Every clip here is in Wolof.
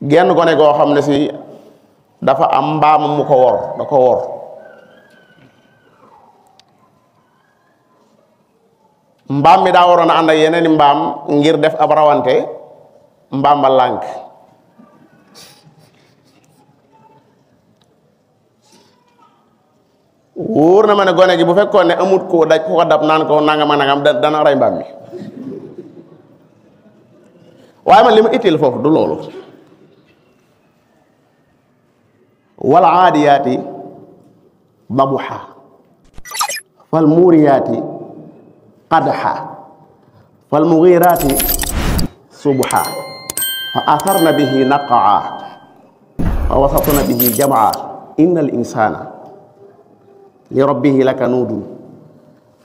genn gone goo xam ne si dafa am mbaam mu ko wor da ko wor mbaam mi daa waroon a ànd ak yeneen mbaam ngir def ab rawante mbaam ba lànk wóor na ma ne gone gi bu fekkoon ne amut ko daj ko dab naan ko nangam ak nangam dana rey mbaam mi waaye man li ma itteel foofu du loolu wal aadiyaati dabuha fal muuriyaati qadha fal mughiraati subha fa atharna bihi naqaa fa wasatna bihi jamaa inna al insana li rabbihi lakanuudun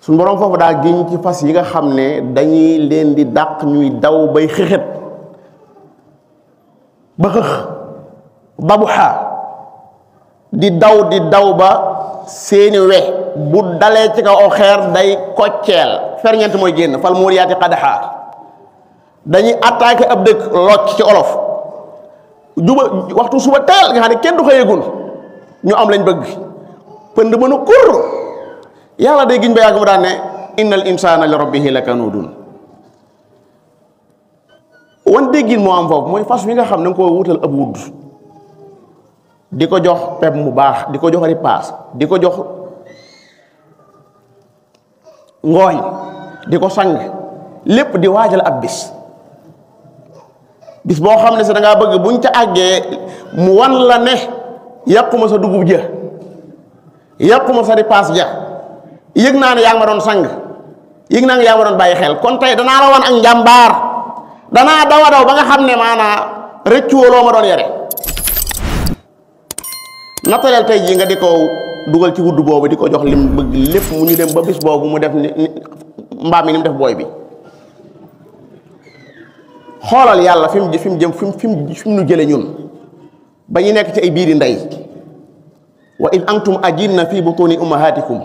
suñu boroom foofu daa giñ ci fas yi nga xam ne dañuy leen di dàq ñuy daw bay xëxët ba xëx dabuha di daw ba seeni we bu dalee ci kaw aw xeer day kocceel ferñeent mooy génn fal muuriyaati qadha dañuy attaqué ab dëkk locc ci olof juba waxtu suba teel nga xam ne kenn du xëyegul ñu am lañ bëgg pënd mënu kur yàlla day giñ ba yàgg mu daan ne innal insana li rabbihi lakanuudun wan déggin moo am foofu mooy fas wi nga xam ne nga ko wutal ab wudd di ko jox pep mu baax di ko jox ripaas di ko jox ngooñ di ko sang lépp di waajal ab bis boo xam ne sa da ngaa bëgg buñ ca àggee mu wan la ne yàquma sa dugub ja yàquma sa ripaas ja yëg naa ne yaa ngi ma doon sang yëg naa ne yaa ngi ma doon bàyyi xel kon tey danaa la wan ak njàmbaar danaa daw ba nga xam ne maanaa rëccuwoo loo ma doon yore nattaleel tey jii nga di ko dugal ci wudd boobu di ko jox lim bëgg lépp mu ñu dem ba bis boobu mu def ni mbaam mi ni mu def booy bi xoolal yàlla fi mu jëm fi mu nu jële ñun ba ñu nekk ci ay biiri ndey wa id antum ajinna fi butuni ummahatikum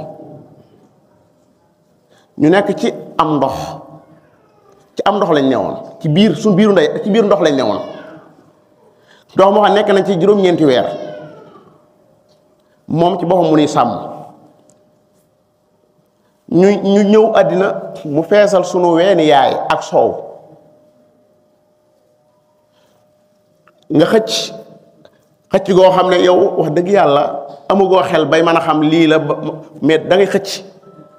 ñu nekk ci am ndox lañ newoon ci biir suñ biiru ndey ci biir ndox lañ newoon ndox moo xam nekk nañ ci juróom-ñeenti weer moom ci boppam mu nuy sàmm ñu ñëw àddina mu feesal sunu weeni yaay ak soow nga xëcc goo xam ne yow wax dëgg yàlla amugoo xel bay mën a xam lii la mais da ngay xëcc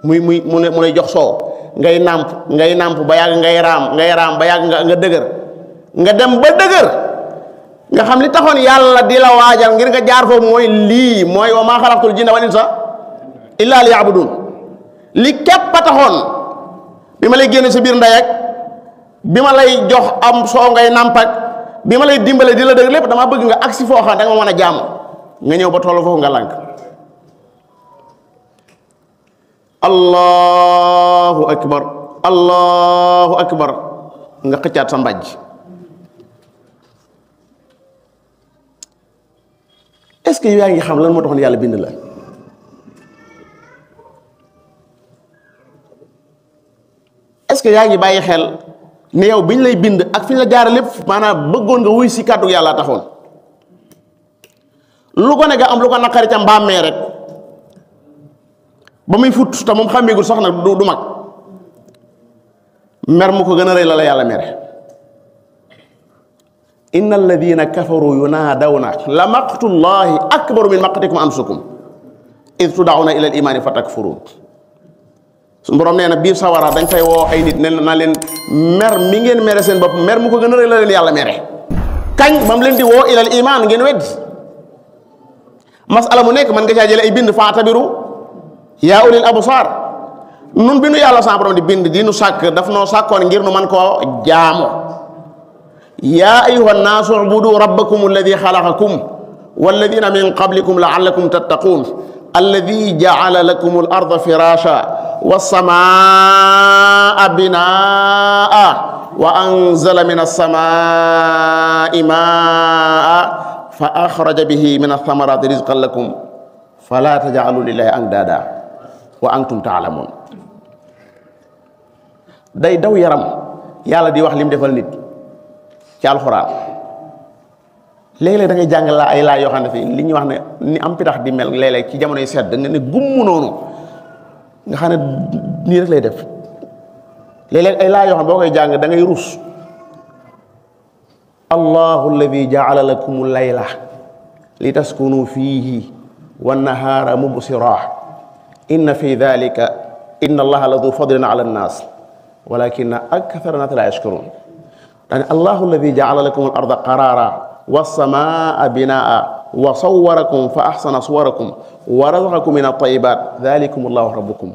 mu lay jox soow ngay nàmp ba yàgg ngay raam ba yàgg nga dëgër nga dem ba dëgër nga xam li taxoon yàlla di la waajal ngir nga jaar foofu mooy wa maa xalaqtul jinna wal insa illa liya'budun li képp a taxoon bi ma lay génne sa biir ndey ak bi ma lay jox am soow ngay nàmp ak bi ma lay dimbale di la dëgg lépp dama bëgg nga agsi foo xam da nga mën a jaamu nga ñëw ba tollu foofu nga lànk allahu akbar nga xëccaat sa mbàjj est-ce que yow yaa ngi xam lan moo taxoon yàlla bind la est-ce que yaa ngi bàyyi xel ne yow biñ lay bind ak fi ñu la jaare lépp maanaam bëggoon nga wuy si kàddu yàlla taxoon lu ko ne nga am lu ko naqari ca mbaamee rek ba muy fut te moom xàmmeegul sax nag du mag mer mu ko gën a rëy la yàlla mere inna alladina kafaru yunaadawna la maqtullahi akbaru min maqtikum anfusakum id tud'awna ila al imani fa takfurun suñu borom nee na biir sawara dañ fay woo ay nit ne na leen mer mi ngeen mere seen bopp mer mu ko gën a rëy la leen yàlla mere kañ ba mu leen di woo ila al iman ngeen weddi masala mu nekk mën nga caa jële ay bind faatabiru yaa ulil absar nun bi nu yàlla sa borom di bind di nu sàkk daf noo sàkkoon ngir nu man koo jaamu yaa ayuha nnaasu ubudu rabbakum alladi xalaqakum walladina min qablikum laallakum tattaqun alladi jacala lakum al arda firasha wassamaa binaa wa anzala min alsamai maa fa axraja bihi min althamarati rizqan lakum fala tajcalu lillahi andada wa antum taalamun day daw yaram yàlla di wax lim defal nit ci alxuraan léeg-léeg da ngay jàng la ay laay yoo xam ne fii li ñuy wax ne ni am pitax di mel léeg-léeg ci jamonoy sedd nga ne gumm noonu nga xam ne nii rek lay def léeg-léeg ay laay yoo xam ne boo koy jàng da ngay rus allahu alladi jaala lakum layla li taskunu fihi wannahaara mubsira inna fi dalika inna allaha la du fadlin ala annas walakina akthara nas la yashkurun dane allahu alladi jaala lakum al arda qarara wassamaa binaa wa sawwarakum fa ahsana suwarakum wa razaqakum min at-tayyibat dhalikum allahu rabbukum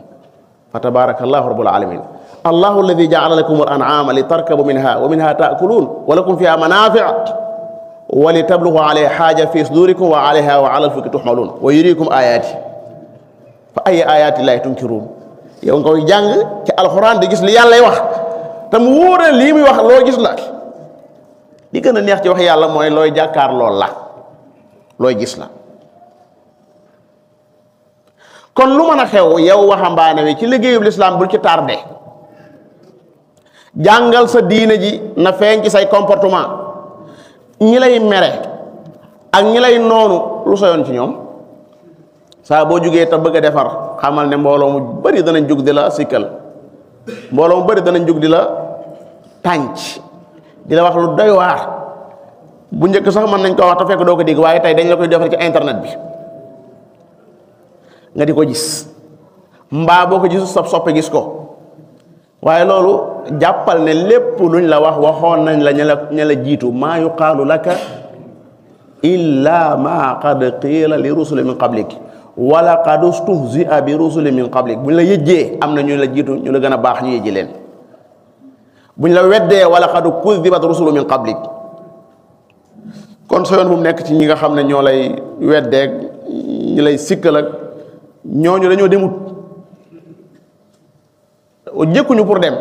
fa tabaraka allahu rabbul alamin allahu alladi jaala lakum al an'ama li tarkabu minha wa minha ta'kulun wa lakum fiha manafi' wa li tablughu alayha haja fi sudurikum wa alayha wa ala al-fulki tuhmalun wa yuriikum ayati fa ayyi ayati llahi tunkirun yow nga koy jàng ci alxuraan di gis li yàlla wax te mu wóor lii muy wax loo gis la li gën a neex ci wax yàlla mooy looy jàkkaar lool la looy gis la kon lu mën a xew yow waxambaane wi ci liggéeyub lislaam bul ci tardé jàngal sa diine ji na feeñ ci say comportement ñi lay mere ak ñi lay noonu lu soyoon ci ñoom saa boo jugee te bëgg a defar xamal ne mbooloo mu bari danañ jug di la sikkal mbooloo mu bari danañ jug di la tànc di la wax lu doy waar bu njëkk sax mën nañ ko wax te fekk doo ko dégg waaye tey dañ la koy defal ci internet bi nga di ko gis mbaa boo ko gisu sab soppe gis ko waaye loolu jàppal ne lépp luñ la wax waxoon nañ la ña la jiitu maa yuqaalu laka illa ma qad qiila li rusuli min qablik wala qad ustuhzia bi rusuli min qablik buñ la yëjjee am na ñu la jiitu ñu la gën a baax ñu yëjji leen buñ la weddee wala qad kudibat rusulu min qablik kon sa yoon bu mu nekk ci ñi nga xam ne ñoo lay weddeeg ñi lay sikkal ak ñooñu dañoo demut jëkkuñu pour dem